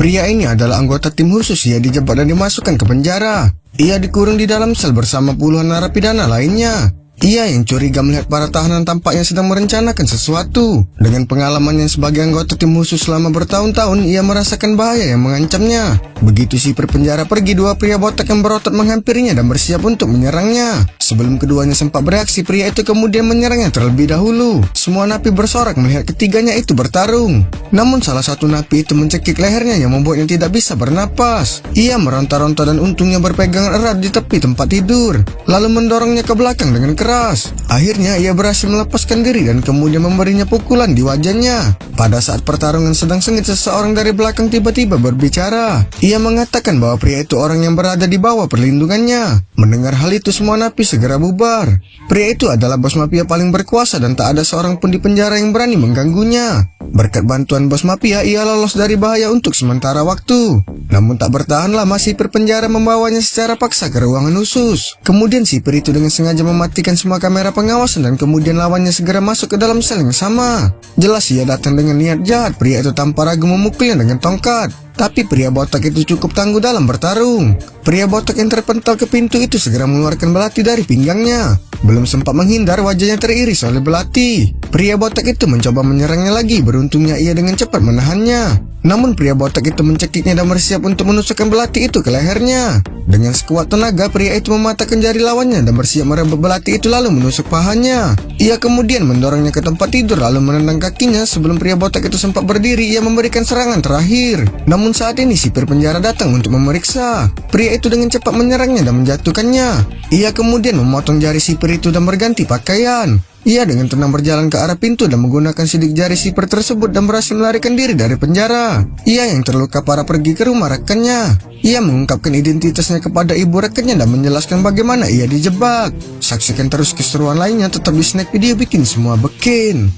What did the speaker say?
Pria ini adalah anggota tim khusus. Ia dijebak dan dimasukkan ke penjara. Ia dikurung di dalam sel bersama puluhan narapidana lainnya. Ia yang curiga melihat para tahanan tampaknya sedang merencanakan sesuatu. Dengan pengalamannya sebagai anggota tim khusus selama bertahun-tahun, ia merasakan bahaya yang mengancamnya. Begitu sipir penjara pergi, dua pria botak yang berotot menghampirinya dan bersiap untuk menyerangnya. Sebelum keduanya sempat bereaksi, pria itu kemudian menyerangnya terlebih dahulu. Semua napi bersorak melihat ketiganya itu bertarung. Namun salah satu napi itu mencekik lehernya yang membuatnya tidak bisa bernapas. Ia meronta-ronta dan untungnya berpegangan erat di tepi tempat tidur, lalu mendorongnya ke belakang dengan keras. Akhirnya ia berhasil melepaskan diri dan kemudian memberinya pukulan di wajahnya. Pada saat pertarungan sedang sengit, seseorang dari belakang tiba-tiba berbicara. Ia mengatakan bahwa pria itu orang yang berada di bawah perlindungannya. Mendengar hal itu, semua napi segera bubar. Pria itu adalah bos mafia paling berkuasa dan tak ada seorang pun di penjara yang berani mengganggunya. Berkat bantuan bos mafia, ia lolos dari bahaya untuk sementara waktu. Namun tak bertahan lama, sipir penjara membawanya secara paksa ke ruangan khusus. Kemudian sipir itu dengan sengaja mematikan semua kamera pengawasan dan kemudian lawannya segera masuk ke dalam sel yang sama. Jelas ia datang dengan niat jahat. Pria itu tanpa ragu memukulnya dengan tongkat. Tapi pria botak itu cukup tangguh dalam bertarung. Pria botak yang terpental ke pintu itu segera mengeluarkan belati dari pinggangnya. Belum sempat menghindar, wajahnya teriris oleh belati. Pria botak itu mencoba menyerangnya lagi. Beruntungnya ia dengan cepat menahannya. Namun pria botak itu mencekiknya dan bersiap untuk menusukkan belati itu ke lehernya. Dengan sekuat tenaga, pria itu mematahkan jari lawannya dan bersiap merebut belati itu lalu menusuk pahanya. Ia kemudian mendorongnya ke tempat tidur lalu menendang kakinya. Sebelum pria botak itu sempat berdiri, ia memberikan serangan terakhir. Namun saat ini sipir penjara datang untuk memeriksa. Pria itu dengan cepat menyerangnya dan menjatuhkannya. Ia kemudian memotong jari sipir itu dan berganti pakaian. Ia dengan tenang berjalan ke arah pintu dan menggunakan sidik jari sipir tersebut dan berhasil melarikan diri dari penjara. Ia yang terluka parah pergi ke rumah rekannya. Ia mengungkapkan identitasnya kepada ibu rekannya dan menjelaskan bagaimana ia dijebak. Saksikan terus keseruan lainnya tetap di Snack Video Bikin Semua Bikin.